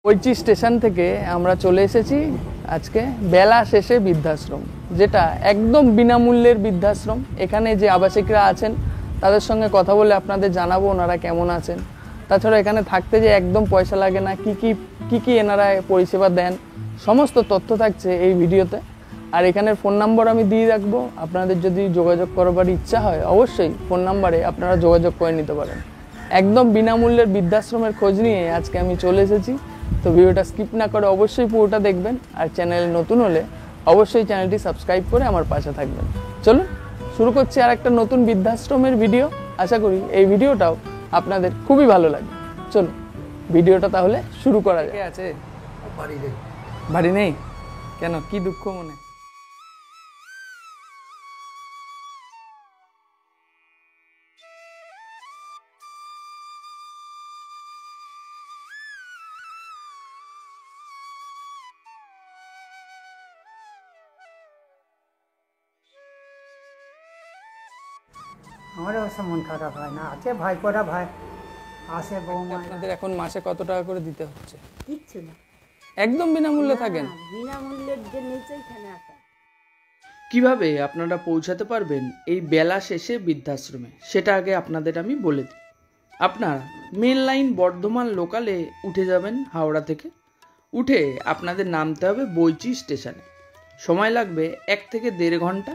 Boinchi station থেকে আমরা চলে এসেছি আজকে বেলা শেষে বৃদ্ধাশ্রম, যেটা একদম বিনামূল্যের বৃদ্ধাশ্রম। এখানে যে আবাসিকরা আছেন তাদের সঙ্গে কথা বলে আপনাদের জানাবো ওনারা কেমন আছেন। তাছাড়া এখানে থাকতে যে একদম পয়সা লাগে না, কি এনারা পরিষেবা দেন সমস্ত তথ্য থাকছে এই ভিডিওতে। আর এখানের ফোন নাম্বার আমি দিয়ে রাখবো, আপনাদের যদি যোগাযোগ করবার ইচ্ছা হয় অবশ্যই ফোন নাম্বারে আপনারা যোগাযোগ করে নিতে পারেন। একদম বিনামূল্যের বৃদ্ধাশ্রমের খোঁজ নিয়ে আজকে আমি চলে এসেছি। তো ভিডিওটা স্কিপ না করে অবশ্যই পুরোটা দেখবেন, আর চ্যানেলে নতুন হলে অবশ্যই চ্যানেলটি সাবস্ক্রাইব করে আমার পাশে থাকবেন। চলুন শুরু করছি আর একটা নতুন বৃদ্ধাশ্রমের ভিডিও। আশা করি এই ভিডিওটাও আপনাদের খুবই ভালো লাগবে। চলুন ভিডিওটা তাহলে শুরু করা যায়। আছে বাড়ি নেই কেন, কি দুঃখ মনে? আমারও অবশ্য মন খারাপ হয় না, আছে ভাইপোরা ভাই আসে বৌমা। আপনাদের এখন মাসে কত টাকা করে দিতে হচ্ছে? কিচ্ছু না, একদম বিনামূল্যে থাকেন। বিনামূল্যের জন্যই তো এখানে আসা। কিভাবে আপনারা পৌঁছাতে পারবেন এই বেলা শেষে বৃদ্ধাশ্রমে সেটা আগে আপনাদের আমি বলে দিই। আপনারা মেন লাইন বর্ধমান লোকালে উঠে যাবেন হাওড়া থেকে। উঠে আপনাদের নামতে হবে বইচি স্টেশনে। সময় লাগবে 1 থেকে 1.5 ঘন্টা,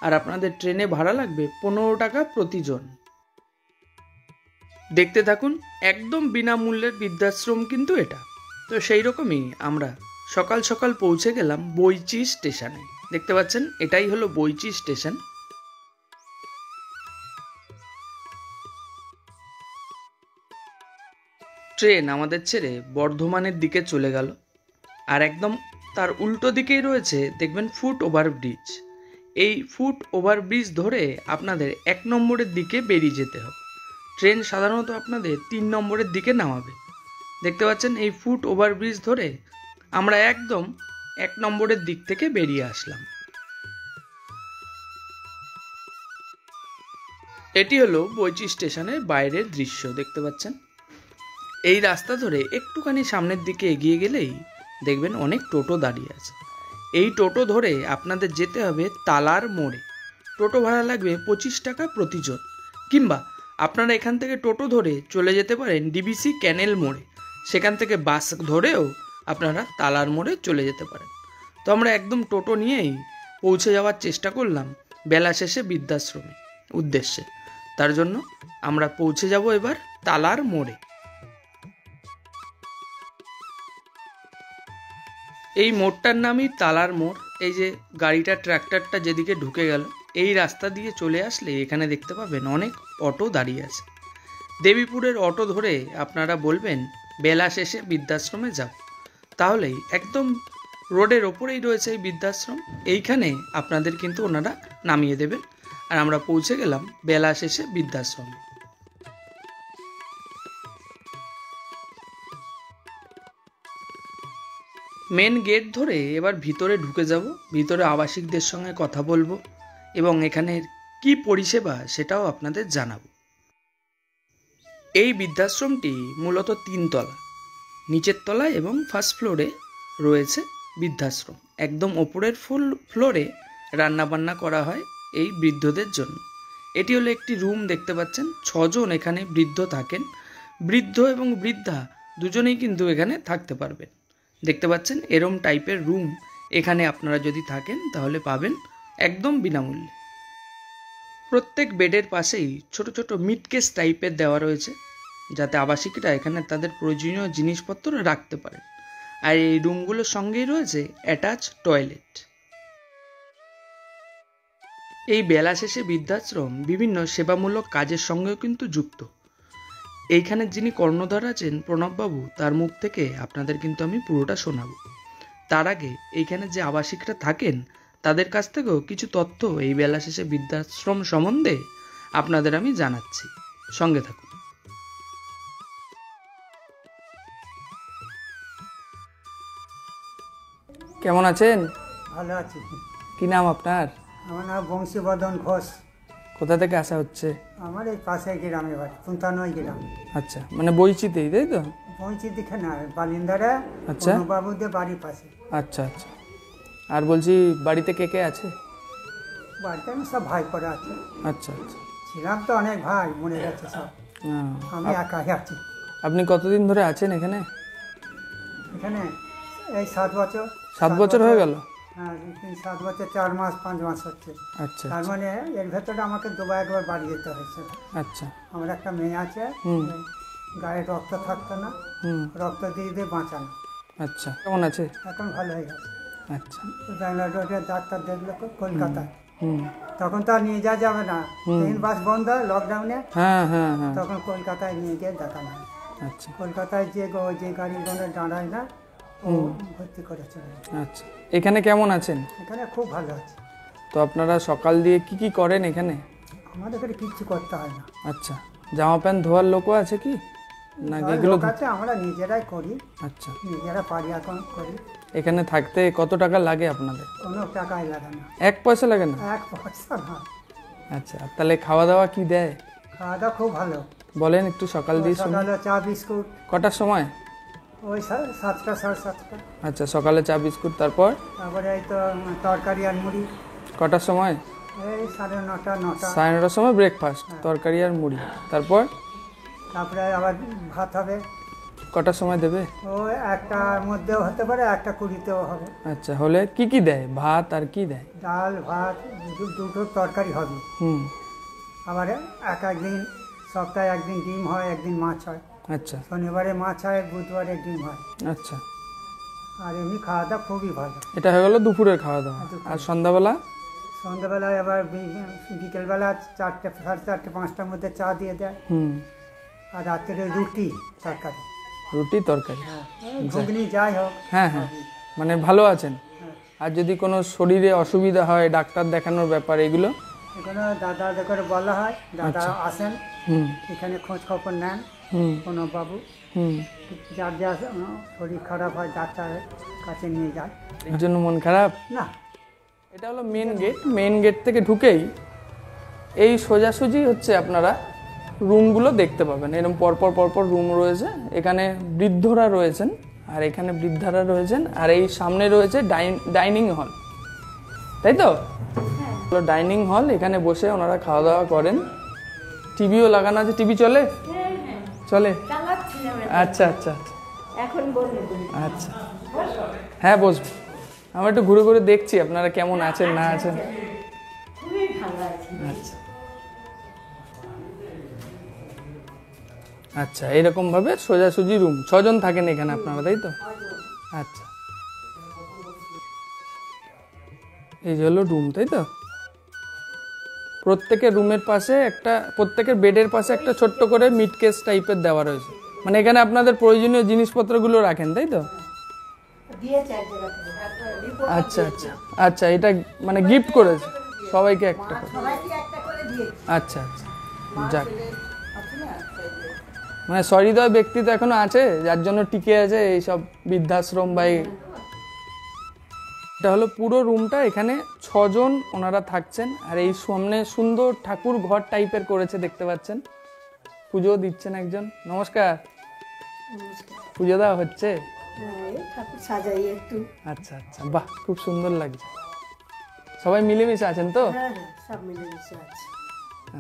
আর আপনাদের ট্রেনে ভাড়া লাগবে 15 টাকা প্রতিজন। দেখতে থাকুন, একদম বিনামূল্যের বৃদ্ধাশ্রম কিন্তু এটা। তো সেই রকমই আমরা সকাল সকাল পৌঁছে গেলাম বইচি স্টেশনে। দেখতে পাচ্ছেন এটাই হলো বইচি স্টেশন। ট্রেন আমাদের ছেড়ে বর্ধমানের দিকে চলে গেল, আর একদম তার উল্টো দিকেই রয়েছে দেখবেন ফুট ওভারব্রিজ। এই ফুট ওভারব্রিজ ধরে আপনাদের 1 নম্বরের দিকে বেরিয়ে যেতে হবে। ট্রেন সাধারণত আপনাদের 3 নম্বরের দিকে নামাবে। দেখতে পাচ্ছেন এই ফুট ওভারব্রিজ ধরে আমরা একদম 1 নম্বরের দিক থেকে বেরিয়ে আসলাম। এটি হলো বইচি স্টেশনের বাইরের দৃশ্য। দেখতে পাচ্ছেন এই রাস্তা ধরে একটুখানি সামনের দিকে এগিয়ে গেলেই দেখবেন অনেক টোটো দাঁড়িয়ে আছে। এই টোটো ধরে আপনাদের যেতে হবে তালার মোড়ে। টোটো ভাড়া লাগবে 25 টাকা প্রতিজন, কিংবা আপনারা এখান থেকে টোটো ধরে চলে যেতে পারেন ডিবিসি ক্যানেল মোড়ে। সেখান থেকে বাস ধরেও আপনারা তালার মোড়ে চলে যেতে পারেন। তো আমরা একদম টোটো নিয়েই পৌঁছে যাওয়ার চেষ্টা করলাম বেলা শেষে বৃদ্ধাশ্রমে উদ্দেশ্যে। তার জন্য আমরা পৌঁছে যাব এবার তালার মোড়ে। এই মোড়টার নামই তালার মোড়। এই যে গাড়িটা ট্র্যাক্টরটা যেদিকে ঢুকে গেল, এই রাস্তা দিয়ে চলে আসলে এখানে দেখতে পাবেন অনেক অটো দাঁড়িয়ে আছে। দেবীপুরের অটো ধরে আপনারা বলবেন বেলা শেষে বৃদ্ধাশ্রমে যাব, তাহলেই একদম রোডের ওপরেই রয়েছে এই বৃদ্ধাশ্রম। এইখানে আপনাদের কিন্তু ওনারা নামিয়ে দেবেন, আর আমরা পৌঁছে গেলাম বেলা শেষে বৃদ্ধাশ্রমে। মেন গেট ধরে এবার ভিতরে ঢুকে যাব। ভিতরে আবাসিকদের সঙ্গে কথা বলবো এবং এখানের কি পরিষেবা সেটাও আপনাদের জানাবো। এই বৃদ্ধাশ্রমটি মূলত 3 তলা, নিচের তলায় এবং ফার্স্ট ফ্লোরে রয়েছে বৃদ্ধাশ্রম। একদম ওপরের ফ্লোরে রান্নাবান্না করা হয় এই বৃদ্ধদের জন্য। এটি হলো একটি রুম। দেখতে পাচ্ছেন 6 জন এখানে বৃদ্ধ থাকেন। বৃদ্ধ এবং বৃদ্ধা দুজনেই কিন্তু এখানে থাকতে পারবেন। দেখতে পাচ্ছেন এরম টাইপের রুম এখানে আপনারা যদি থাকেন তাহলে পাবেন একদম বিনামূল্যে। প্রত্যেক বেডের পাশেই ছোট ছোট মিটকেস টাইপের দেওয়া রয়েছে, যাতে আবাসিকরা এখানে তাদের প্রয়োজনীয় জিনিসপত্র রাখতে পারেন। আর এই রুমগুলোর সঙ্গেই রয়েছে অ্যাটাচ টয়লেট। এই বেলা শেষে বৃদ্ধাশ্রম বিভিন্ন সেবামূলক কাজের সঙ্গেও কিন্তু যুক্ত। এইখানে যিনি কর্ণধার আছেন প্রণববাবু, তার মুখ থেকে আপনাদের কিন্তু আমি পুরোটা শোনাবো। তার আগে এইখানে যে আবাসিকরা থাকেন তাদের কাছ থেকেও কিছু তথ্য এই বেলা শেষে বৃদ্ধাশ্রম সম্বন্ধে আপনাদের আমি জানাচ্ছি। সঙ্গে থাকুন। কেমন আছেন? ভালো আছি। কি নাম আপনার? আমার নাম বংশীবর্ধন ঘোষ। কোথা থেকে আসা হচ্ছে? আমার এই পাশে গ্রামে বাড়ি, 95 গ্রাম। আচ্ছা, মানে বইচিতেই, তাই তো? ওই দিকে না বালিন্দারা আচ্ছা। বাবুদের বাড়ির পাশে। আচ্ছা আচ্ছা। আর বলছি বাড়িতে কে কে আছে? বাড়িতে আমি সব ভাই করে আছে, আচ্ছা আচ্ছা। ছিলাম তো অনেক ভাই, মরে গেছে সব, হ্যাঁ। আমি একাই আছি আপনি কতদিন ধরে আছেন এখানে? এখানে। এই 7 বছর। 7 বছর হয়ে গেল? হ্যাঁ, 7 বছর 4 মাস 5 মাস হচ্ছে। আচ্ছা তার মানে এর ভেতরে আমাকে দুবার একবার বাড়ি যেতে হয়েছে। আচ্ছা। আমার একটা মেয়ে আছে, হুম। গায়ে রক্ত থাকতো না, হুম। রক্ত দিয়ে দিয়ে বাঁচানো, আচ্ছা, কেমন আছে? এখন ভালো হয়ে গেছে। আচ্ছা। ব্যাঙ্গালোর রোডে ডাক্তার দেখলো কলকাতায়, হুম। তখন তো আর নিয়ে যাওয়া যাবে না, ট্রেন বাস বন্ধ লকডাউনে, হ্যাঁ হ্যাঁ হ্যাঁ। তখন কলকাতায় নিয়ে গিয়ে দেখানো হয়। আচ্ছা কলকাতায় যে গাড়িগুলো দাঁড়ায় না, ও ভর্তি করেছিল। আচ্ছা। এখানে কেমন আছেন? এখানে খুব ভালো আছে। তো আপনারা সকাল দিয়ে কি কি করেন এখানে? আমাদের এখানে কিচ্ছু করতে হয় না। আচ্ছা। জামা প্যান্ট ধোয়ার লোকও আছে কি, নাকি আর এগুলো লোক আছে, আমরা নিজেরাই করি, আচ্ছা। নিজেরা পারি এখন করি। এখানে থাকতে কত টাকা লাগে আপনাদের? কোনো টাকাই লাগে না, 1 পয়সা লাগে না? 1 পয়সা না। আচ্ছা। আর তাহলে খাওয়া দাওয়া কি দেয় খাওয়া দাওয়া খুব ভালো। বলেন একটু, সকাল দিয়ে শুনি। সকালে চা বিস্কুট, কটার সময়? ওই 7টা 7:30। আচ্ছা, সকালে চা বিস্কুট, তারপর তারপরে এই তো তরকারি আর মুড়ি, কটার সময়? এই 9:30 9টা। 9:30টার সময় ব্রেকফাস্ট, তরকারি আর মুড়ি, তারপর তারপরে আবার ভাত হবে, কটার সময় দেবে? ওই 1টার মধ্যেও হতে পারে, 1:20তেও হবে। আচ্ছা, হলে কি কি দেয়? ভাত আর কি দেয়? ডাল ভাত, দুটো তরকারি হবে। হুম। আবার একদিন সপ্তাহে একদিন ডিম হয়, একদিন মাছ হয়। আচ্ছা শনিবারে মাছ হয়, বুধবারে ডিম হয়। আচ্ছা। আর এমনি খাওয়া দাওয়া খুবই ভালো। এটা হয়ে গেল দুপুরের খাওয়া দাওয়া। আর সন্ধ্যাবেলা? সন্ধ্যাবেলায় আবার বিকেলবেলা 4টে 4:30 5টার মধ্যে চা দিয়ে দেয়। হুম। আর রাত্রে রুটি তরকারি। রুটি তরকারি। ঘুগনি যাই হোক। হ্যাঁ হ্যাঁ। মানে ভালো আছেন? আর যদি কোনো শরীরে অসুবিধা হয়, ডাক্তার দেখানোর ব্যাপার এগুলো? এখানে দাদা করে বলা হয়, দাদা আসেন হুম এখানে খোঁজ খবর নেন, হুম কোনো বাবু হুম। যার যা শরীর খারাপ হয় ডাক্তারের কাছে নিয়ে যায়। এর জন্য মন খারাপ? না, এটা হলো মেন গেট। মেন গেট থেকে ঢুকেই এই সোজাসুজি হচ্ছে আপনারা রুমগুলো দেখতে পাবেন। এরকম পরপর পরপর রুম রয়েছে। এখানে বৃদ্ধরা রয়েছেন, আর এখানে বৃদ্ধারা রয়েছেন, আর এই সামনে রয়েছে ডাইনিং হল, তাই তো? ডাইনিং হল, এখানে বসে ওনারা খাওয়া দাওয়া করেন। টিভিও লাগানো আছে। টিভি চলে? চলে। আচ্ছা আচ্ছা এখন বললে আচ্ছা। হ্যাঁ বসবো। আমরা একটু ঘুরে ঘুরে দেখছি আপনারা কেমন আছেন না আছেন। খুবই ভালো আছে। আচ্ছা আচ্ছা। এইরকম ভাবে সোজাসুজি রুম। 6 জন থাকেন এখানে আপনারা, তাই তো? আচ্ছা। এই যে হলো রুম, তাই তো? প্রত্যেকের রুমের পাশে একটা, প্রত্যেকের বেডের পাশে একটা ছোট্ট করে মিড কেস টাইপের দেওয়া রয়েছে। মানে এখানে আপনাদের প্রয়োজনীয় জিনিসপত্রগুলো রাখেন, তাই তো? দিয়েছে এক জায়গা থেকে। আচ্ছা আচ্ছা আচ্ছা। এটা মানে গিফট করেছে সবাইকে একটা করে? সবাইকে একটা করে দিয়েছে। আচ্ছা আচ্ছা। যাক, মানে সহৃদয় ব্যক্তি তো এখনো আছে, যার জন্য টিকে আছে এইসব বৃদ্ধাশ্রম বা এটা হলো পুরো রুমটা। এখানে 6 জন ওনারা থাকছেন। আর এই সামনে সুন্দর ঠাকুর ঘর টাইপের করেছে, দেখতে পাচ্ছেন। পুজো দিচ্ছেন একজন। নমস্কার। পুজো দেওয়া হচ্ছে? হ্যাঁ, এই ঠাকুর সাজাই একটু। আচ্ছা আচ্ছা। বাহ, খুব সুন্দর লাগছে। সবাই মিলেমিশে আছেন তো? হ্যাঁ হ্যাঁ, সব মিলেমিশে আছে।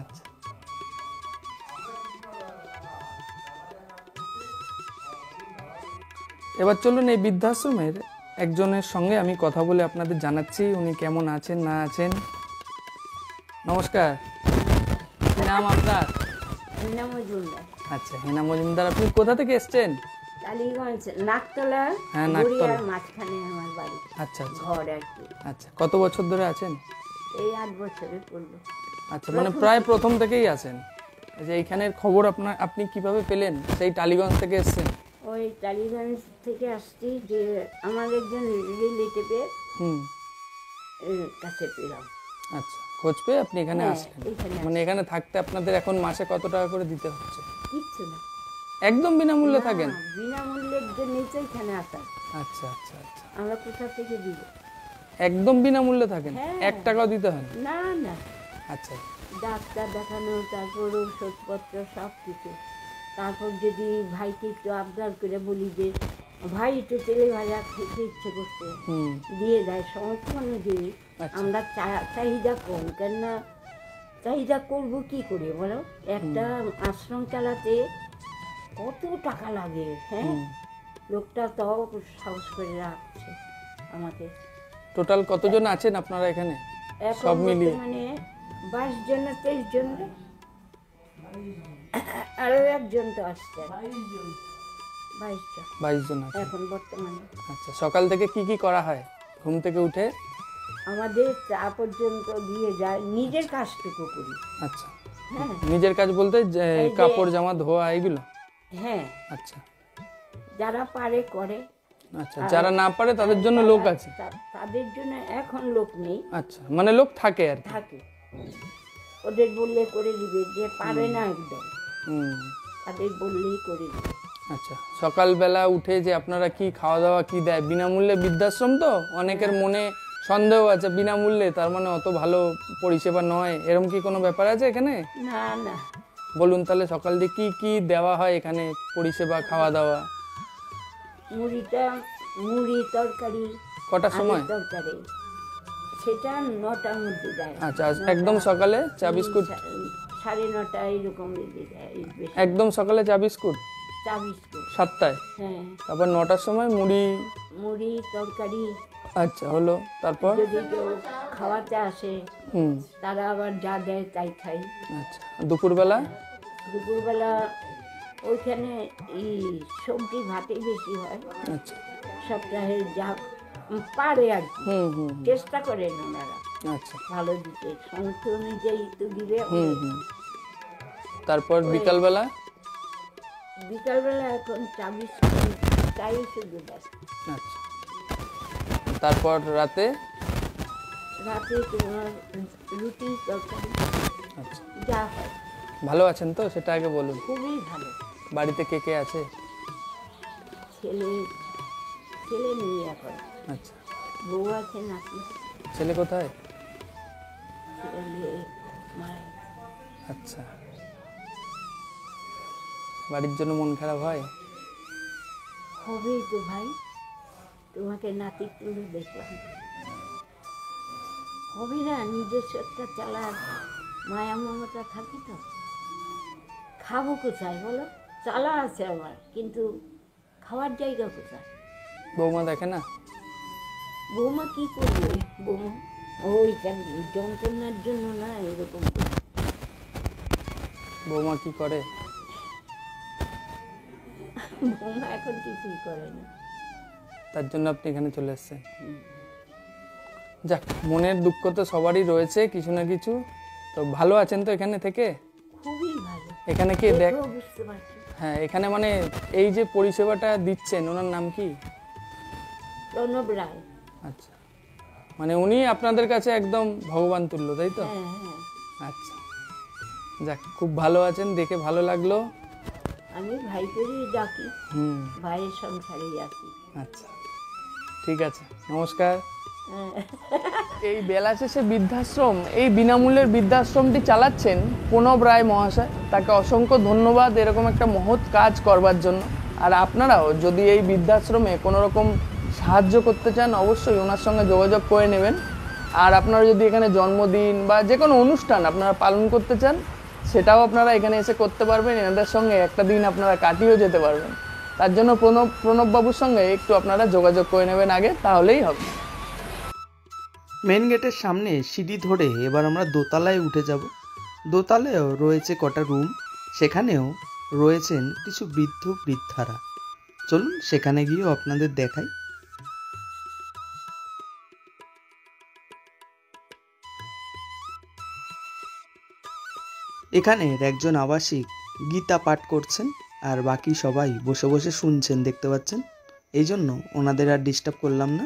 আচ্ছা। এবার চলুন এই বৃদ্ধাশ্রমের একজনের সঙ্গে আমি কথা বলে আপনাদের জানাচ্ছি উনি কেমন আছেন না আছেন। নমস্কার, কি নাম আপনার? হেনা মজুমদার, আচ্ছা, হেনা মজুমদার। আপনি কোথা থেকে এসছেন? টালিগঞ্জ নাকতলা। হ্যাঁ, নাকতলা। গড়িয়ার মাঝখানে আমার বাড়ি, আচ্ছা আচ্ছা ঘর আর কি। আচ্ছা। কত বছর ধরে আছেন? এই 8 বছরে পড়লো। আচ্ছা, মানে প্রায় প্রথম থেকেই আছেন। এই যে এইখানের খবর আপনি কিভাবে পেলেন? সেই টালিগঞ্জ থেকে এসেছেন? ওই টালিগঞ্জ থেকে আসছি, যে আমার একজন রিলেটিভের হুম। কাছে পেলাম। আচ্ছা, খোঁজ পেয়ে আপনি এখানে হ্যাঁ, আসলেন। এইখানে মানে এখানে থাকতে আপনাদের এখন মাসে কত টাকা করে দিতে হচ্ছে? কিচ্ছু না, একদম বিনামূল্যে থাকেন? না, বিনামূল্যের যে নিচে এখানে আসা, আচ্ছা আচ্ছা আচ্ছা। আমরা কোথা থেকে দিব? একদম বিনামূল্যে থাকেন? হ্যাঁ। 1 টাকাও দিতে হয় না? না না, আচ্ছা ডাক্তার দেখানো, তারপর ওষুধপত্র সব কিছু। তারপর যদি ভাইকে একটু আবদার করে বলি যে ভাই একটু তেলে ভাজা খেতে ইচ্ছে করছে, হুম। দিয়ে দেয় সমর্থ অনুযায়ী। আচ্ছা। আমরা চাহিদা কম, কেননা চাহিদা করবো কি করে বলো? একটা আশ্রম চালাতে কত টাকা লাগে, হ্যাঁ। লোকটা তাও সাহস করে রাখছে আমাকে। টোটাল কতজন আছেন আপনারা এখানে এখন সব মিলিয়ে? মানে 22 জন 23 জন, আরো একজন তো আসছে, 22 জন 22 জন আছে। এখন বর্তমানে। আচ্ছা, সকাল থেকে কি কি করা হয়? ঘুম থেকে উঠে? আমাদের চা পর্যন্ত দিয়ে যায়, নিজের কাজটুকু করি। আচ্ছা, হ্যাঁ নিজের কাজ বলতে যে এই যে- কাপড় জামা ধোয়া এগুলো? হ্যাঁ, আচ্ছা যারা পারে করে। আচ্ছা, যারা না পারে তাদের জন্য লোক আছে? তাদের জন্য এখন লোক নেই, আচ্ছা, মানে লোক থাকে আর কি। থাকে। ওদের বললে করে দিবে, যে পারে না একদম হুম। তাদের বললেই করে দিবে। আচ্ছা, সকালবেলা উঠে যে আপনারা কি খাওয়া দাওয়া কি দেয়? বিনামূল্যে বৃদ্ধাশ্রম তো, অনেকের মনে সন্দেহ আছে বিনামূল্যে তার মানে অত ভালো পরিষেবা নয়, এরকম কি কোনো ব্যাপার আছে এখানে? না না, বলুন তাহলে সকাল দিয়ে কি কি দেওয়া হয় এখানে পরিষেবা খাওয়া দাওয়া? মুড়ি তরকারি, কটার সময়? আলুর তরকারি, সেটা 9টার মধ্যে দেয়। আচ্ছা, একদম সকালে চা বিস্কুট? 9:30 এরকম দিয়ে দেয়, এই বেশি। একদম সকালে চা বিস্কুট চা বিস্কুট, 7টায়? হ্যাঁ। তারপর 9টার সময় মুড়ি তরকারি। আচ্ছা, হলো। তারপর? যদি কেউ খাওয়াতে আসে হুম। তারা আবার যা দেয় তাই খাই। আচ্ছা, দুপুরবেলা? দুপুরবেলা ওইখানে এই সবজি ভাতই বেশি হয়, আচ্ছা। সপ্তাহে যা পারে আর কি, হুম হুম হুম। চেষ্টা করেন ওনারা আচ্ছা। ভালো দিতে, সমর্থ অনুযায়ী তো দিবে। হুম হুম। তারপর বিকালবেলা? বিকালবেলা এখন চা বিস্কুট, চাই শুধু দেয়। আচ্ছা, তারপর রাতে? রাতে তোমার রুটি তরকারি আচ্ছা, যা হয়। ভালো আছেন তো সেটা আগে বলুন। খুবই ভালো। বাড়িতে কে কে আছে? ছেলে ছেলে নেই এখন, আচ্ছা, বউ আছে, নাতি। ছেলে কোথায়? ছেলে মারা গেছে। আচ্ছা, বাড়ির জন্য মন খারাপ হয়? হবেই তো ভাই, তোমাকে নাতি তুলে দেখলাম, হবে না? নিজস্ব একটা চালার মায়া মমতা থাকে তো। খাবো কোথায় বলো? চালা আছে আমার, কিন্তু খাওয়ার জায়গা কোথায়? বৌমা দেখে না? বৌমা কি করবে? বৌমা ওই যন্ত্রণার জন্য না এরকম করে। বৌমা কি করে? বৌমা এখন কিছুই করে না। তার জন্য আপনি এখানে চলে এসেছেন। যাক, মনের দুঃখ তো সবারই রয়েছে কিছু না কিছু। তো ভালো আছেন তো এখানে থেকে? খুবই ভালো। এখানে কে দেখ? দেখেও বুঝতে পারছি। হ্যাঁ, এখানে মানে এই যে পরিষেবাটা দিচ্ছেন ওনার নাম কি? প্রণব রায়। আচ্ছা, মানে উনি আপনাদের কাছে একদম ভগবান তুল্য, তাই তো? হ্যাঁ হ্যাঁ, আচ্ছা, যাক, খুব ভালো আছেন, দেখে ভালো লাগলো। আমি ভাই করেই ডাকি, হুম। ভাইয়ের সংসারেই আছি। আচ্ছা, ঠিক আছে, নমস্কার। হ্যাঁ। এই বেলা শেষে বৃদ্ধাশ্রম, এই বিনামূল্যের বৃদ্ধাশ্রমটি চালাচ্ছেন প্রণব রায় মহাশয়। তাকে অসংখ্য ধন্যবাদ এরকম একটা মহৎ কাজ করবার জন্য। আর আপনারাও যদি এই বৃদ্ধাশ্রমে কোনো রকম সাহায্য করতে চান অবশ্যই ওনার সঙ্গে যোগাযোগ করে নেবেন। আর আপনারা যদি এখানে জন্মদিন বা যে কোনো অনুষ্ঠান আপনারা পালন করতে চান সেটাও আপনারা এখানে এসে করতে পারবেন। এনাদের সঙ্গে একটা দিন আপনারা কাটিয়েও যেতে পারবেন। তার জন্য প্রণববাবুর সঙ্গে একটু আপনারা যোগাযোগ করে নেবেন আগে, তাহলেই হবে। মেন গেটের সামনে সিঁড়ি ধরে এবার আমরা দোতলায় উঠে যাব। দোতলায়ও রয়েছে কটা রুম, সেখানেও রয়েছেন কিছু বৃদ্ধ বৃদ্ধারা। চলুন সেখানে গিয়েও আপনাদের দেখাই। এখানের একজন আবাসিক গীতা পাঠ করছেন আর বাকি সবাই বসে বসে শুনছেন, দেখতে পাচ্ছেন। এই জন্য ওনাদের আর ডিস্টার্ব করলাম না।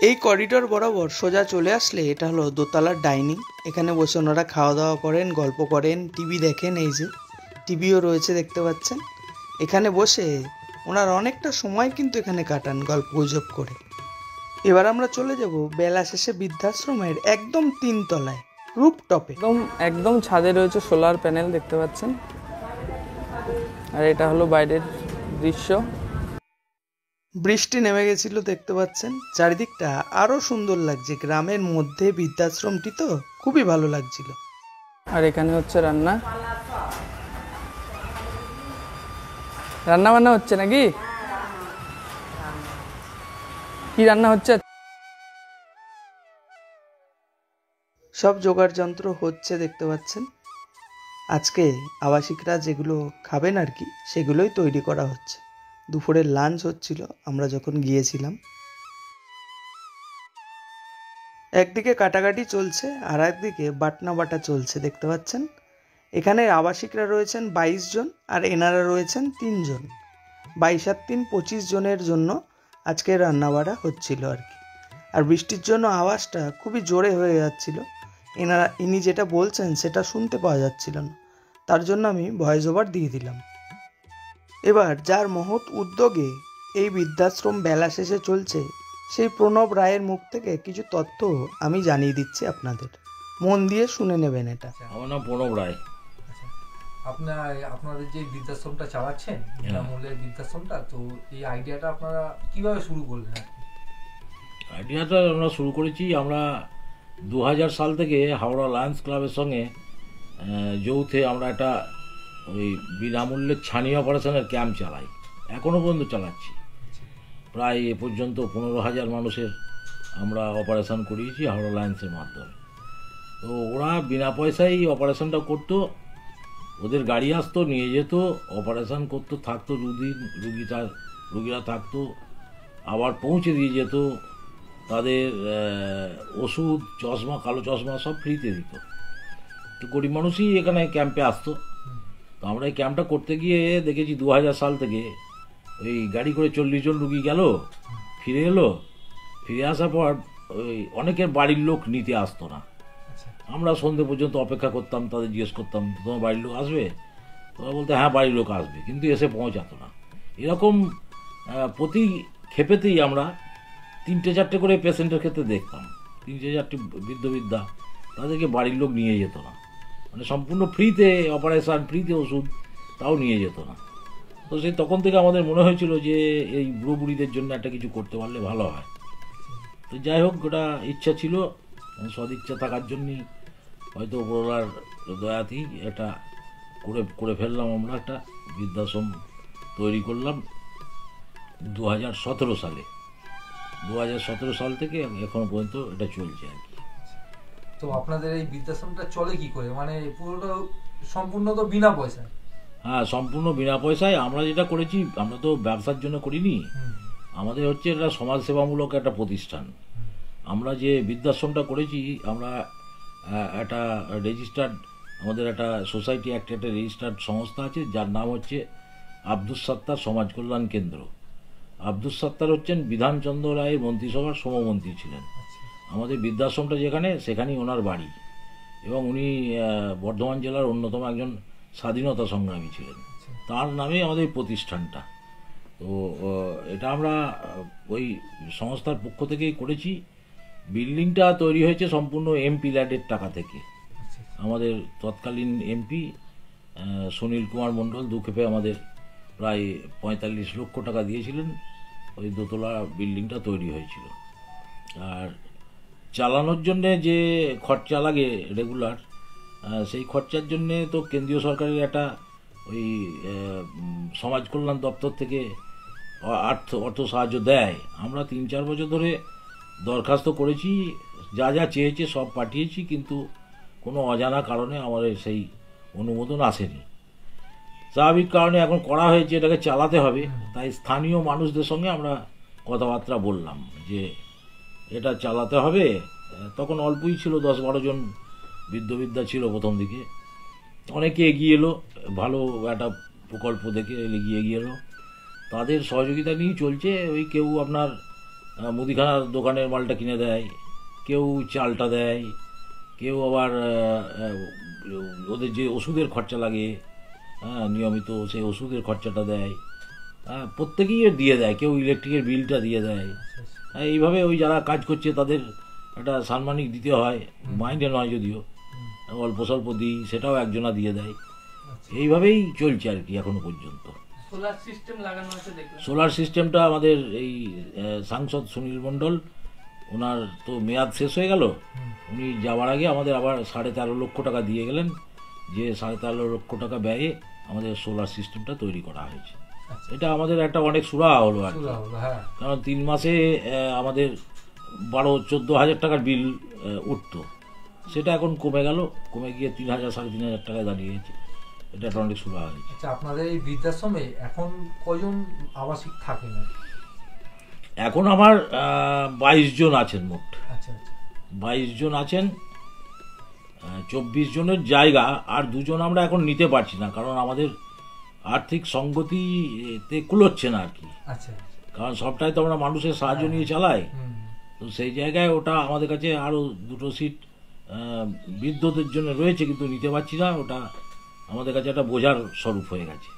এই করিডোর বরাবর সোজা চলে আসলে এটা হলো দোতলার ডাইনিং। এখানে বসে ওনারা খাওয়া দাওয়া করেন, গল্প করেন, টিভি দেখেন। এই যে টিভিও রয়েছে দেখতে পাচ্ছেন। এখানে বসে ওনারা অনেকটা সময় কিন্তু এখানে কাটান গল্প গুজব করে। এবার আমরা চলে যাব বেলা শেষে বৃদ্ধাশ্রমের একদম 3 তলায় রুফটপে। একদম ছাদে রয়েছে সোলার প্যানেল দেখতে পাচ্ছেন। আর এটা হলো বাইরের দৃশ্য। বৃষ্টি নেমে গেছিল দেখতে পাচ্ছেন। চারিদিকটা আরো সুন্দর লাগছে, গ্রামের মধ্যে বৃদ্ধাশ্রমটি তো খুবই ভালো লাগছিল। আর এখানে হচ্ছে রান্না বান্না হচ্ছে নাকি? কি রান্না হচ্ছে? সব জোগাড় যন্ত্র হচ্ছে দেখতে পাচ্ছেন। আজকে আবাসিকরা যেগুলো খাবেন আর কি, সেগুলোই তৈরি করা হচ্ছে। দুপুরের লাঞ্চ হচ্ছিল আমরা যখন গিয়েছিলাম। একদিকে কাটাকাটি চলছে আর একদিকে বাটনা বাটা চলছে দেখতে পাচ্ছেন। এখানে আবাসিকরা রয়েছেন 22 জন আর এনারা রয়েছেন 3 জন। 22 আর 3 25 জনের জন্য আজকে রান্নাবাড়া হচ্ছিল আর কি। আর বৃষ্টির জন্য আওয়াজটা খুবই জোরে হয়ে যাচ্ছিল। ইনি যেটা বলছেন সেটা শুনতে পাওয়া যাচ্ছিল না, তার জন্য আমি ভয়েস ওভার দিয়ে দিলাম। এবার যার মহৎ উদ্যোগে এই বৃদ্ধাশ্রম বেলা শেষে চলছে, সেই প্রণব রায়ের মুখ থেকে কিছু তথ্য আমি জানিয়ে দিচ্ছি আপনাদের। মন দিয়ে শুনে নেবেন এটা। আমার নাম প্রণব রায়। আপনাদের যে বৃদ্ধাশ্রমটা চালাচ্ছেন, বিনামূল্যের বৃদ্ধাশ্রমটা, তো এই আইডিয়াটা আপনারা কিভাবে শুরু করলেন? আইডিয়াটা আমরা শুরু করেছি আমরা 2000 সাল থেকে হাওড়া লায়ন্স ক্লাবের সঙ্গে যৌথে আমরা একটা ওই বিনামূল্যের ছানি অপারেশনের ক্যাম্প চালাই। এখনও পর্যন্ত চালাচ্ছি। প্রায় এ পর্যন্ত 15,000 মানুষের আমরা অপারেশন করিয়েছি হাওড়া লায়ন্সের মাধ্যমে। তো ওরা বিনা পয়সায় অপারেশনটা করতো, ওদের গাড়ি আসতো, নিয়ে যেত, অপারেশন করতো, থাকতো দুদিন, রুগীরা থাকতো, আবার পৌঁছে দিয়ে যেত। তাদের ওষুধ, চশমা, কালো চশমা সব ফ্রিতে দিত। তো গরিব মানুষই এখানে ক্যাম্পে আসতো। তো আমরা এই ক্যাম্পটা করতে গিয়ে দেখেছি 2000 সাল থেকে ওই গাড়ি করে 40 জন রুগী গেল, ফিরে এলো। ফিরে আসার পর ওই অনেকের বাড়ির লোক নিতে আসতো না। আমরা সন্ধ্যে পর্যন্ত অপেক্ষা করতাম, তাদের জিজ্ঞেস করতাম তোমার বাড়ির লোক আসবে? তোরা বলতে হ্যাঁ বাড়ির লোক আসবে, কিন্তু এসে পৌঁছাতো না। এরকম প্রতি ক্ষেপেতেই আমরা 3-4টে করে পেশেন্টের ক্ষেত্রে দেখতাম। 3-4টি বৃদ্ধা তাদেরকে বাড়ির লোক নিয়ে যেত না, মানে সম্পূর্ণ ফ্রিতে অপারেশন, ফ্রিতে ওষুধ, তাও নিয়ে যেত না। তো সেই তখন থেকে আমাদের মনে হয়েছিল যে এই বুড়ো বুড়িদের জন্য একটা কিছু করতে পারলে ভালো হয়। তো যাই হোক, ওটা ইচ্ছা ছিল, সদিচ্ছা থাকার জন্যই হয়তো ওপরওয়ালার দয়াতেই এটা করে ফেললাম। আমরা একটা বৃদ্ধাশ্রম তৈরি করলাম 2017 সালে। 2017 সাল থেকে এখনো পর্যন্ত এটা চলছে আর কি। তো আপনাদের এই বৃদ্ধাশ্রমটা চলে কি করে? মানে পুরোটা সম্পূর্ণ তো বিনা পয়সায়? হ্যাঁ, সম্পূর্ণ বিনা পয়সায়। আমরা যেটা করেছি, আমরা তো ব্যবসার জন্য করিনি। আমাদের হচ্ছে এটা সমাজসেবামূলক একটা প্রতিষ্ঠান। আমরা যে বৃদ্ধাশ্রমটা করেছি, আমরা একটা রেজিস্টার্ড, আমাদের একটা সোসাইটি অ্যাক্টে একটা রেজিস্টার্ড সংস্থা আছে, যার নাম হচ্ছে আব্দুস সাত্তার সমাজ কল্যাণ কেন্দ্র। আব্দুস সাত্তার হচ্ছেন বিধানচন্দ্র রায়ের মন্ত্রিসভার সমমন্ত্রী ছিলেন। আমাদের বৃদ্ধাশ্রমটা যেখানে, সেখানেই ওনার বাড়ি, এবং উনি বর্ধমান জেলার অন্যতম একজন স্বাধীনতা সংগ্রামী ছিলেন। তার নামে আমাদের প্রতিষ্ঠানটা। তো এটা আমরা ওই সংস্থার পক্ষ থেকেই করেছি। বিল্ডিংটা তৈরি হয়েছে সম্পূর্ণ এমপি ল্যাডের টাকা থেকে। আমাদের তৎকালীন এমপি সুনীল কুমার মণ্ডল দুক্ষেপে আমাদের প্রায় 45 লক্ষ টাকা দিয়েছিলেন। ওই দোতলা বিল্ডিংটা তৈরি হয়েছিল। আর চালানোর জন্যে যে খরচা লাগে রেগুলার, সেই খরচার জন্যে তো কেন্দ্রীয় সরকারের একটা ওই সমাজ কল্যাণ দপ্তর থেকে অর্থ সাহায্য দেয়। আমরা 3-4 বছর ধরে দরখাস্ত করেছি, যা যা চেয়েছে সব পাঠিয়েছি, কিন্তু কোনো অজানা কারণে আমাদের সেই অনুমোদন আসেনি। স্বাভাবিক কারণে এখন করা হয়েছে, এটাকে চালাতে হবে। তাই স্থানীয় মানুষদের সঙ্গে আমরা কথাবার্তা বললাম যে এটা চালাতে হবে। তখন অল্পই ছিল, 10-12 জন বৃদ্ধা ছিল প্রথম দিকে। অনেকে এগিয়ে এলো, ভালো একটা প্রকল্প দেখে এগিয়ে এলো। তাদের সহযোগিতা নিয়েই চলছে। ওই কেউ আপনার মুদিখানার দোকানের মালটা কিনে দেয়, কেউ চালটা দেয়, কেউ আবার ওদের যে ওষুধের খরচা লাগে, হ্যাঁ, নিয়মিত সেই ওষুধের খরচাটা দেয়, হ্যাঁ, প্রত্যেকেই দিয়ে দেয়, কেউ ইলেকট্রিকের বিলটা দিয়ে দেয়। হ্যাঁ, এইভাবে ওই যারা কাজ করছে তাদের একটা সাম্মানিক দিতে হয়, মাইন্ডে নয় যদিও, অল্প স্বল্প দিই, সেটাও একজনা দিয়ে দেয়। এইভাবেই চলছে আর কি এখনো পর্যন্ত। সোলার সিস্টেম লাগানো আছে দেখলাম। সোলার সিস্টেমটা আমাদের এই সাংসদ সুনীল মণ্ডল, ওনার তো মেয়াদ শেষ হয়ে গেল, উনি যাওয়ার আগে আমাদের আবার 13.5 লক্ষ টাকা দিয়ে গেলেন, যে 13.5 লক্ষ টাকা ব্যয়ে আমাদের সোলার সিস্টেমটা তৈরি করা হয়েছে। এটা আমাদের একটা অনেক সুরাহা হলো আর কি। হ্যাঁ, কারণ 3 মাসে আমাদের 12-14 হাজার টাকার বিল উঠতো, সেটা এখন কমে গেল, কমে গিয়ে 3,000-3,500 টাকায় দাঁড়িয়েছে। এটা একটা অনেক সুরাহা হয়েছে। আচ্ছা, আপনাদের এই বৃদ্ধাশ্রমে এখন কজন আবাসিক থাকেন? এখন আমার 22 জন আছেন মোট। আচ্ছা আচ্ছা, 22 জন আছেন। 24 জনের জায়গা আর 2 জন আমরা এখন নিতে পারছি না, কারণ আমাদের আর্থিক সঙ্গতিতে কুলোচ্ছে না আর কি। আচ্ছা, কারণ সবটাই তো আমরা মানুষের সাহায্য নিয়ে চালাই, হুম, তো সেই জায়গায় ওটা আমাদের কাছে আরও 2টো সিট বৃদ্ধদের জন্য রয়েছে, কিন্তু নিতে পারছি না। ওটা আমাদের কাছে একটা বোঝার স্বরূপ হয়ে গেছে।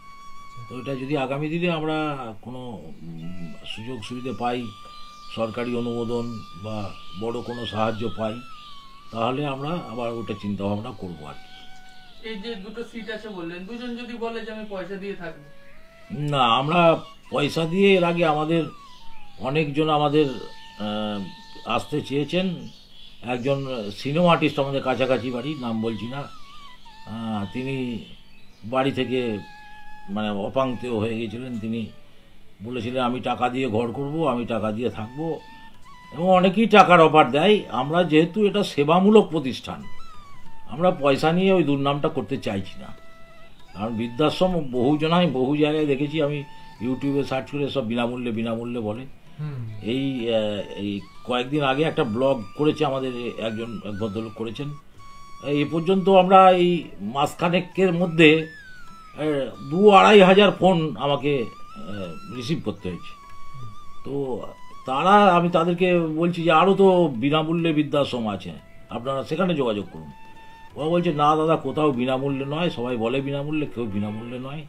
তো এটা যদি আগামী দিনে আমরা কোনো সুযোগ সুবিধা পাই, সরকারি অনুমোদন বা বড় কোনো সাহায্য পাই, তাহলে আমরা আবার ওটা চিন্তা ভাবনা করবো আর কি। এই যে 2টো সিট আছে বললেন, 2 জন যদি বলে যে আমি পয়সা দিয়ে থাকবো? না, আমরা পয়সা দিয়ে, এর আগে আমাদের অনেকজন আমাদের আসতে চেয়েছেন। একজন সিনেমা আর্টিস্ট আমাদের কাছাকাছি বাড়ি, নাম বলছি না, তিনি বাড়ি থেকে মানে অপাঙ্ক্তেয় হয়ে গেছিলেন। তিনি বলেছিলেন আমি টাকা দিয়ে ঘর করব, আমি টাকা দিয়ে থাকবো, এবং অনেকেই টাকার অফার দেয়। আমরা যেহেতু এটা সেবামূলক প্রতিষ্ঠান, আমরা পয়সা নিয়ে ওই দুর্নামটা করতে চাইছি না। কারণ বৃদ্ধাশ্রম বহুজনাই বহু জায়গায় দেখেছি, আমি ইউটিউবে সার্চ করে সব বিনামূল্যে বিনামূল্যে বলে। হুম, এই কয়েকদিন আগে একটা ব্লগ করেছে আমাদের একজন ভদ্রলোক করেছেন। এই পর্যন্ত আমরা এই মাসখানেকের মধ্যে 2-2.5 হাজার ফোন আমাকে রিসিভ করতে হয়েছে। তো আমি তাদেরকে বলছি যে আরও তো বিনামূল্যে বৃদ্ধাশ্রম আছে, আপনারা সেখানে যোগাযোগ করুন। ওরা বলছে না দাদা, কোথাও বিনামূল্যে নয়, সবাই বলে বিনামূল্যে, কেউ বিনামূল্যে নয়,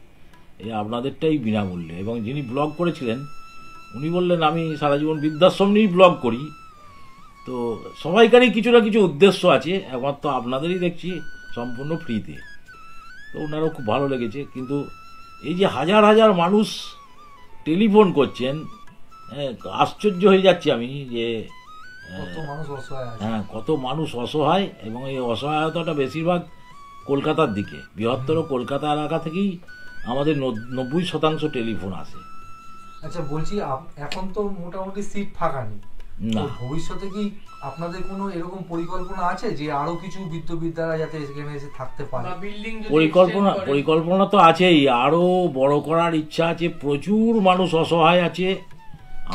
এই আপনাদেরটাই বিনামূল্যে। এবং যিনি ব্লগ করেছিলেন উনি বললেন আমি সারা জীবন বৃদ্ধাশ্রম নিয়েই ব্লগ করি, তো সবাইকারই কিছু না কিছু উদ্দেশ্য আছে, একমাত্র আপনাদেরই দেখছি সম্পূর্ণ ফ্রিতে। তো ওনারও খুব ভালো লেগেছে। কিন্তু এই যে হাজার হাজার মানুষ টেলিফোন করছেন, আশ্চর্য হয়ে যাচ্ছি আমি যে কত মানুষ অসহায় আছে। হ্যাঁ, কত মানুষ অসহায়, এবং এই অসহায়তাটা বেশিরভাগ কলকাতার দিকে, বৃহত্তর কলকাতা এলাকা থেকেই আমাদের 90% টেলিফোন আসে। আচ্ছা, বলছি এখন তো মোটামুটি সিট ফাঁকা নেই, না, তো ভবিষ্যতে কি আপনাদের কোনো এরকম পরিকল্পনা আছে যে আরো কিছু বৃদ্ধরা যাতে এখানে এসে থাকতে পারে? বা বিল্ডিং পরিকল্পনা তো আছেই, আরো বড় করার ইচ্ছা আছে। প্রচুর মানুষ অসহায় আছে।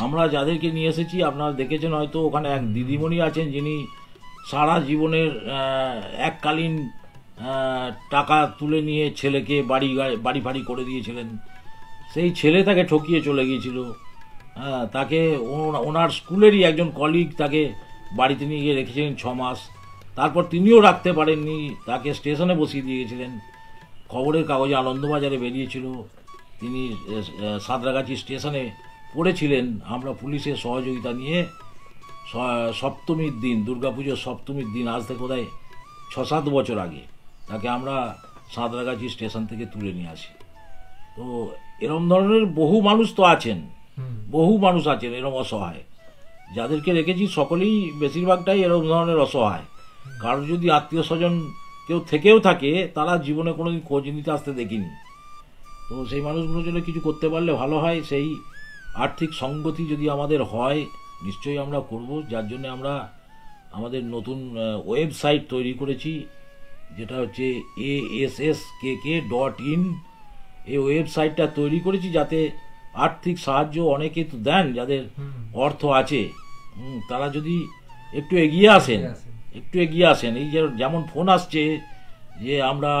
আমরা যাদেরকে নিয়ে এসেছি আপনারা দেখেছেন হয়তো, ওখানে এক দিদিমণি আছেন যিনি সারা জীবনের এককালীন টাকা তুলে নিয়ে ছেলেকে বাড়ি ফাড়ি করে দিয়েছিলেন। সেই ছেলে তাকে ঠকিয়ে চলে গিয়েছিল। তাকে ওনার স্কুলেরই একজন কলিগ তাকে বাড়িতে নিয়ে গিয়ে রেখেছিলেন 6 মাস, তারপর তিনিও রাখতে পারেননি, তাকে স্টেশনে বসিয়ে দিয়েছিলেন। খবরের কাগজে আনন্দবাজারে বেরিয়েছিল, তিনি সাঁতরাগাছি স্টেশনে পড়েছিলেন। আমরা পুলিশের সহযোগিতা নিয়ে সপ্তমীর দিন, দুর্গাপুজোর সপ্তমীর দিন, আজ থেকে বোধহয় 6-7 বছর আগে, তাকে আমরা সাঁতরাগাছি স্টেশন থেকে তুলে নিয়ে আসি। তো এরম ধরনের বহু মানুষ তো আছেন, বহু মানুষ আছেন এরম অসহায়। যাদেরকে রেখেছি সকলেই বেশিরভাগটাই এরম ধরনের অসহায়। কারোর যদি আত্মীয় স্বজন কেউ থেকেও থাকে, তারা জীবনে কোনোদিন খোঁজ নিতে আসতে দেখিনি। তো সেই মানুষগুলোর জন্য কিছু করতে পারলে ভালো হয়। সেই আর্থিক সঙ্গতি যদি আমাদের হয়, নিশ্চয়ই আমরা করব। যার জন্য আমরা আমাদের নতুন ওয়েবসাইট তৈরি করেছি, যেটা হচ্ছে ASSKK.in। এই ওয়েবসাইটটা তৈরি করেছি যাতে আর্থিক সাহায্য অনেকে তো দেন, যাদের অর্থ আছে, তারা যদি একটু এগিয়ে আসেন। এই যেমন ফোন আসছে যে আমরা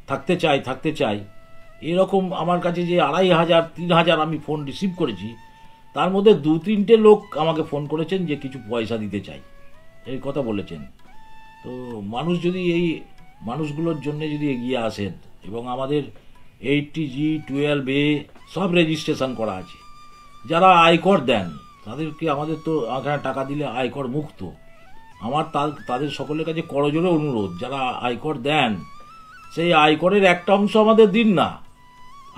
থাকতে চাই, এরকম আমার কাছে যে 2,500-3,000 আমি ফোন রিসিভ করেছি, তার মধ্যে 2-3টে লোক আমাকে ফোন করেছেন যে কিছু পয়সা দিতে চাই, এই কথা বলেছেন। তো মানুষ যদি এই মানুষগুলোর জন্য যদি এগিয়ে আসেন, এবং আমাদের 80G 12A সব রেজিস্ট্রেশন করা আছে, যারা আয়কর দেন তাদেরকে আমাদের তো এখানে টাকা দিলে আয়কর মুক্ত। আমার তাদের সকলের কাছে করজোড়ে অনুরোধ, যারা আয়কর দেন সেই আয়করের একটা অংশ আমাদের দিন না।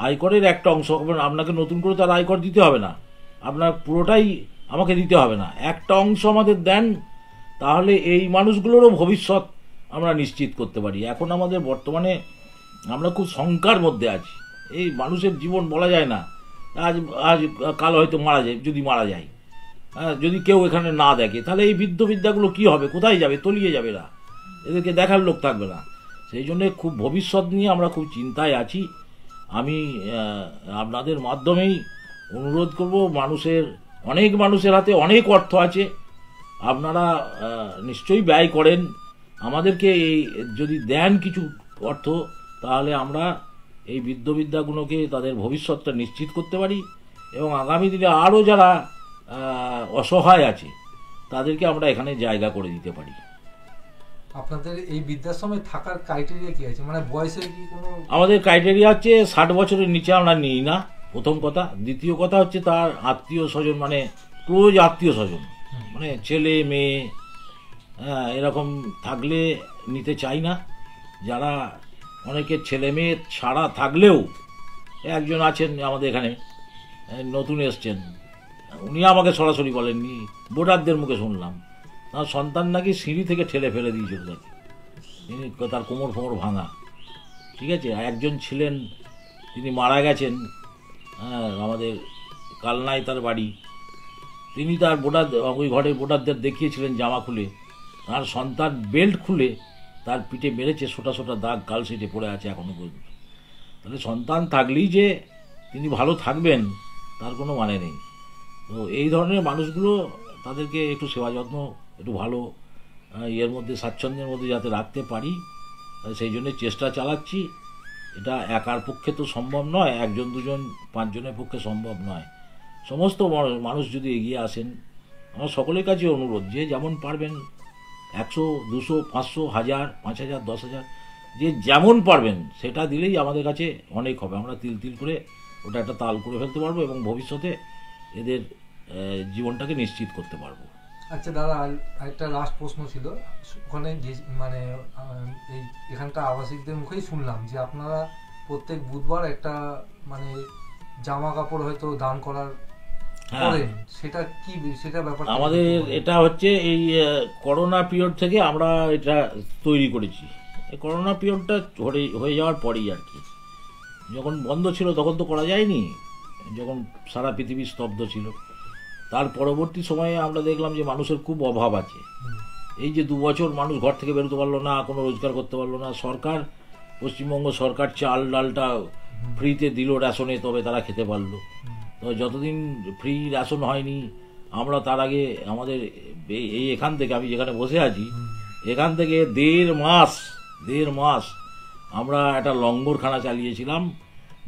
আয়করের একটা অংশ, আপনাকে নতুন করে তার আয়কর দিতে হবে না, আপনার পুরোটাই আমাকে দিতে হবে না, একটা অংশ আমাদের দেন, তাহলে এই মানুষগুলোরও ভবিষ্যৎ আমরা নিশ্চিত করতে পারি। এখন আমাদের বর্তমানে আমরা খুব শঙ্কার মধ্যে আছি। এই মানুষের জীবন বলা যায় না, আজ আজ কাল হয়তো মারা যায়, যদি মারা যায়, যদি কেউ এখানে না দেখে, তাহলে এই বিদ্যাগুলো কি হবে, কোথায় যাবে, তলিয়ে যাবে না, এদেরকে দেখার লোক থাকবে না। সেই জন্যে খুব ভবিষ্যৎ নিয়ে আমরা খুব চিন্তায় আছি। আমি আপনাদের মাধ্যমেই অনুরোধ করব, অনেক মানুষের হাতে অনেক অর্থ আছে, আপনারা নিশ্চয়ই ব্যয় করেন, আমাদেরকে এই যদি দেন কিছু অর্থ, তাহলে আমরা এই বিদ্যাগুলোকে তাদের ভবিষ্যৎটা নিশ্চিত করতে পারি, এবং আগামী দিনে আরও যারা অসহায় আছে তাদেরকে আমরা এখানে জায়গা করে দিতে পারি। আপনাদের এই বৃদ্ধাশ্রমে থাকার ক্রাইটেরিয়া কি আছে, মানে বয়সের কি কোনো? আমাদের ক্রাইটেরিয়া হচ্ছে 60 বছরের নিচে আমরা নিই না, প্রথম কথা। দ্বিতীয় কথা হচ্ছে তার আত্মীয় স্বজন, মানে ক্লোজ আত্মীয় স্বজন, মানে ছেলে মেয়ে এরকম থাকলে নিতে চাই না। যারা অনেকের ছেলে মেয়ে ছাড়া থাকলেও, একজন আছেন আমাদের এখানে নতুন এসছেন, উনি আমাকে সরাসরি বলেননি, বোর্ডারদের মুখে শুনলাম, তার সন্তান নাকি সিঁড়ি থেকে ঠেলে ফেলে দিয়েছিল তাকে, তার কোমর ফোমর ভাঙা। ঠিক আছে, একজন ছিলেন তিনি মারা গেছেন, আমাদের কালনায় তার বাড়ি, তিনি তার ওই ঘরের বোর্ডারদের দেখিয়েছিলেন জামা খুলে, তার সন্তান বেল্ট খুলে তার পিঠে মেরেছে, ছোটা ছোটা দাগ কাল সেটে পড়ে আছে এখনো পর্যন্ত। তাহলে সন্তান থাকলেই যে তিনি ভালো থাকবেন তার কোনো মানে নেই। তো এই ধরনের মানুষগুলো, তাদেরকে একটু সেবা যত্ন একটু ভালো ইয়ের মধ্যে, স্বাচ্ছন্দ্যের মধ্যে যাতে রাখতে পারি, সেই জন্য চেষ্টা চালাচ্ছি। এটা একার পক্ষে তো সম্ভব নয়, একজন দুজন 5 জনের পক্ষে সম্ভব নয়। সমস্ত মানুষ যদি এগিয়ে আসেন, আমার সকলের কাছে অনুরোধ, যে যেমন পারবেন 100, 200, 500, 1000, 5000, 10,000, যে যেমন পারবেন সেটা দিলেই আমাদের কাছে অনেক হবে। আমরা তিল তিল করে ওটা একটা তাল করে ফেলতে পারবো, এবং ভবিষ্যতে এদের জীবনটাকে নিশ্চিত করতে পারবো। আচ্ছা দাদা, একটা লাস্ট প্রশ্ন ছিল। ওখানে মানে এই এখানকার আবাসিকদের মুখেই শুনলাম যে আপনারা প্রত্যেক বুধবার একটা মানে জামা কাপড় হয়তো দান করার করেন, সেটা কি, সেটা ব্যাপার আমাদের এটা হচ্ছে এই করোনা পিরিয়ড থেকে আমরা এটা তৈরি করেছি। এই করোনা পিরিয়ডটা হয়ে যাওয়ার পরেই আর কি, যখন বন্ধ ছিল তখন তো করা যায়নি, যখন সারা পৃথিবী স্তব্ধ ছিল, তার পরবর্তী সময়ে আমরা দেখলাম যে মানুষের খুব অভাব আছে। এই যে 2 বছর মানুষ ঘর থেকে বেরোতে পারলো না, কোনো রোজগার করতে পারলো না, পশ্চিমবঙ্গ সরকার চাল ডালটা ফ্রিতে দিল রেশনে, তবে তারা খেতে পারলো। তো যতদিন ফ্রি রেশন হয়নি, আমরা তার আগে আমাদের এই এখান থেকে, আমি যেখানে বসে আছি এখান থেকে 1.5 মাস আমরা একটা লঙ্গরখানা চালিয়েছিলাম,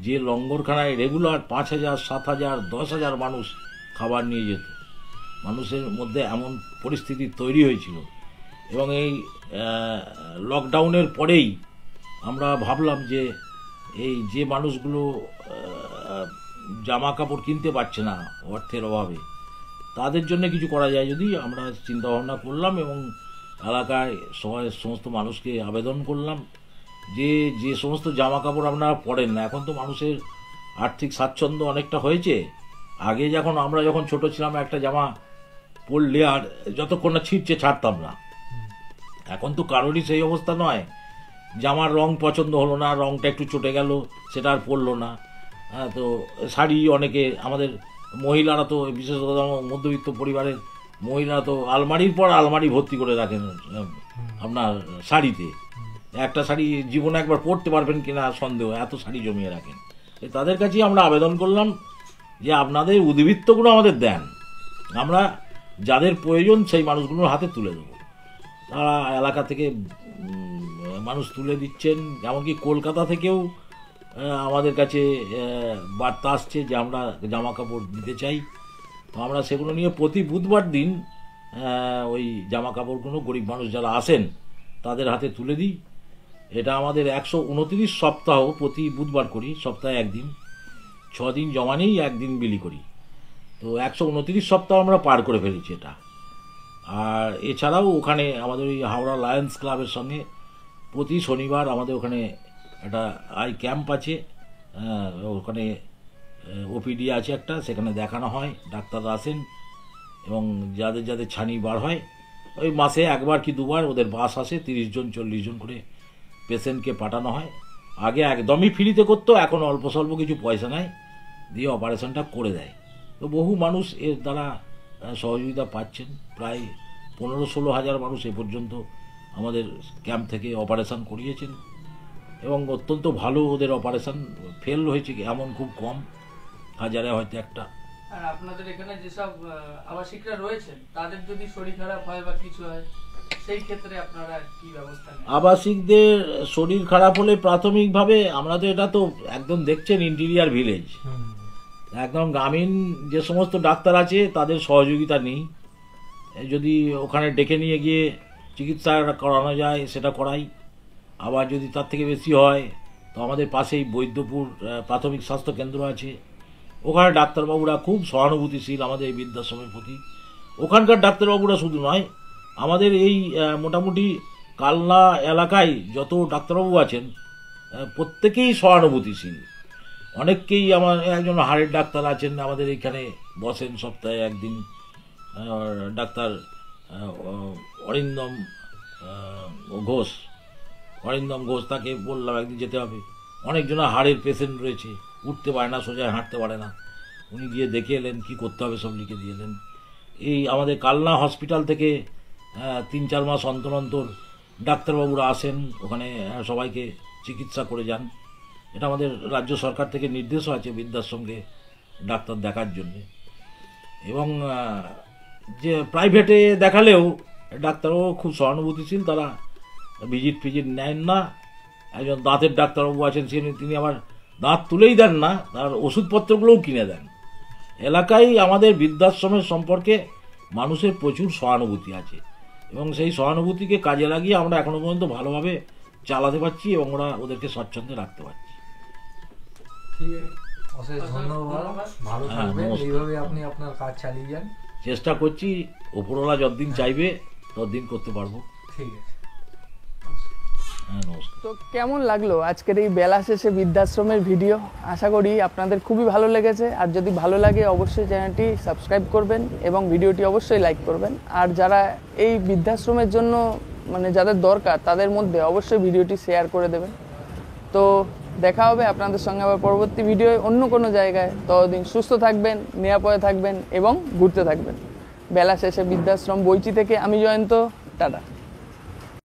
যে লঙ্গরখানায় রেগুলার 5,000, 7,000, 10,000 মানুষ খাবার নিয়ে যেত। মানুষের মধ্যে এমন পরিস্থিতি তৈরি হয়েছিল, এবং এই লকডাউনের পরেই আমরা ভাবলাম যে এই যে মানুষগুলো জামা কাপড় কিনতে পারছে না অর্থের অভাবে, তাদের জন্য কিছু করা যায় যদি, আমরা চিন্তা ভাবনা করলাম, এবং এলাকায় সমস্ত মানুষকে আবেদন করলাম যে যে সমস্ত জামা কাপড় আপনারা পরেন না, এখন তো মানুষের আর্থিক স্বাচ্ছন্দ্য অনেকটা হয়েছে। আগে আমরা যখন ছোট ছিলাম, একটা জামা পরলে আর যতক্ষণ না ছিঁড়ছে ছাড়তাম না, এখন তো কারোরই সেই অবস্থা নয়। জামার রং পছন্দ হলো না, রংটা একটু চটে গেল, সেটা আর পরলো না। তো শাড়ি অনেকে, আমাদের মহিলারা তো, বিশেষত মধ্যবিত্ত পরিবারের মহিলারা তো আলমারির পর আলমারি ভর্তি করে রাখেন আপনার শাড়িতে। একটা শাড়ি জীবনে একবার পরতে পারবেন কিনা সন্দেহ, এত শাড়ি জমিয়ে রাখেন। তাদের কাছেই আমরা আবেদন করলাম যে আপনাদের উদ্বৃত্তগুলো আমাদের দেন, আমরা যাদের প্রয়োজন সেই মানুষগুলোর হাতে তুলে দেবো। তারা এলাকা থেকে মানুষ তুলে দিচ্ছেন, এমনকি কলকাতা থেকেও আমাদের কাছে বার্তা আসছে যে আমরা জামা কাপড় দিতে চাই। তো আমরা সেগুলো নিয়ে প্রতি বুধবার দিন ওই জামা কাপড়গুলো গরিব মানুষ যারা আসেন তাদের হাতে তুলে দিই। এটা আমাদের 129 সপ্তাহ প্রতি বুধবার করি, সপ্তাহে একদিন, 6 দিন জমা নেই, একদিন বিলি করি। তো 129 সপ্তাহ আমরা পার করে ফেলেছি এটা। আর এছাড়াও ওখানে আমাদের ওই হাওড়া লায়ন্স ক্লাবের সঙ্গে প্রতি শনিবার আমাদের ওখানে একটা আই ক্যাম্প আছে, ওখানে ওপিডি আছে একটা, সেখানে দেখানো হয়, ডাক্তাররা আসেন এবং যাদের যাদের ছানি বার হয় ওই মাসে একবার কি দুবার ওদের বাস আসে, 30 জন 40 জন করে পেশেন্টকে পাঠানো হয়। আগে একদমই ফ্রিতে করতো, এখন অল্প স্বল্প কিছু পয়সা নেয়, দিয়ে অপারেশনটা করে দেয়। তো বহু মানুষ এর দ্বারা সহযোগিতা পাচ্ছেন, প্রায় 15-16 হাজার মানুষ এ পর্যন্ত আমাদের ক্যাম্প থেকে অপারেশন করিয়েছেন এবং অত্যন্ত ভালো ওদের অপারেশন, ফেল হয়েছে এমন খুব কম, হাজারে হয়তো একটা। আর আপনাদের এখানে যেসব আবাসিকরা রয়েছেন তাদের যদি শরীর খারাপ হয় বা কিছু হয় সেই ক্ষেত্রে আপনারা কি ব্যবস্থা নেন? আবাসিকদের শরীর খারাপ হলে প্রাথমিকভাবে আমরা তো এটা তো একদম দেখছেন ইন্টিরিয়ার ভিলেজ, একদম গ্রামীণ যে সমস্ত ডাক্তার আছে তাদের সহযোগিতা নেই। যদি ওখানে ডেকে নিয়ে গিয়ে চিকিৎসা করানো যায় সেটা করাই, আবার যদি তার থেকে বেশি হয় তো আমাদের পাশেই বৈদ্যপুর প্রাথমিক স্বাস্থ্য কেন্দ্র আছে, ওখানে ডাক্তারবাবুরা খুব সহানুভূতিশীল আমাদের এই বৃদ্ধাশ্রমের প্রতি। ওখানকার ডাক্তারবাবুরা শুধু নয়, আমাদের এই মোটামুটি কালনা এলাকায় যত ডাক্তারবাবু আছেন প্রত্যেকেই সহানুভূতিশীল। অনেককেই, আমার একজন হাড়ের ডাক্তার আছেন আমাদের এইখানে, বসেন সপ্তাহে একদিন, ডাক্তার অরিন্দম ঘোষ, তাকে বললাম একদিন যেতে হবে। অনেকজনা হাড়ের পেশেন্ট রয়েছে, উঠতে পারে না, সোজা হাঁটতে পারে না, উনি গিয়ে দেখে এলেন, কী করতে হবে সব লিখে দিয়ে এলেন। এই আমাদের কালনা হসপিটাল থেকে 3-4 মাস অন্তর অন্তর ডাক্তারবাবুরা আসেন, ওখানে সবাইকে চিকিৎসা করে যান। এটা আমাদের রাজ্য সরকার থেকে নির্দেশও আছে বৃদ্ধাশ্রমকে ডাক্তার দেখার জন্যে। এবং যে প্রাইভেটে দেখালেও ডাক্তারবাবু খুব সহানুভূতিশীল, তারা ভিজিট নেন না। একজন দাঁতের ডাক্তারবাবু আছেন, তিনি আবার দাঁত তুলেই দেন না, তার ওষুধপত্রগুলোও কিনে দেন। এলাকায় আমাদের বৃদ্ধাশ্রমের সম্পর্কে মানুষের প্রচুর সহানুভূতি আছে এবং সেই সহানুভূতিকে কাজে লাগিয়ে আমরা এখনো পর্যন্ত ভালোভাবে চালাতে পারছি এবং ওদেরকে স্বচ্ছন্দে রাখতে পারছি। ঠিক আছে, অশেষ ধন্যবাদ, ভালো থাকবেন, নমস্কার। এইভাবে আপনি আপনার কাজ চালিয়ে যান। চেষ্টা করছি, ওপরওয়ালা যতদিন চাইবে ততদিন করতে পারবো। ঠিক আছে, হ্যাঁ, নমস্কার। তো কেমন লাগলো আজকের এই বেলা শেষে বৃদ্ধাশ্রমের ভিডিও? আশা করি আপনাদের খুবই ভালো লেগেছে। আর যদি ভালো লাগে অবশ্যই চ্যানেলটি সাবস্ক্রাইব করবেন এবং ভিডিওটি অবশ্যই লাইক করবেন। আর যারা এই বৃদ্ধাশ্রমের জন্য মানে যাদের দরকার তাদের মধ্যে অবশ্যই ভিডিওটি শেয়ার করে দেবেন। তো দেখা হবে আপনাদের সঙ্গে আবার পরবর্তী ভিডিওয় অন্য কোনো জায়গায়। ততদিন সুস্থ থাকবেন, নিরাপদে থাকবেন এবং ঘুরতে থাকবেন। বেলা শেষে বৃদ্ধাশ্রম বইচি থেকে আমি জয়ন্ত, টাটা।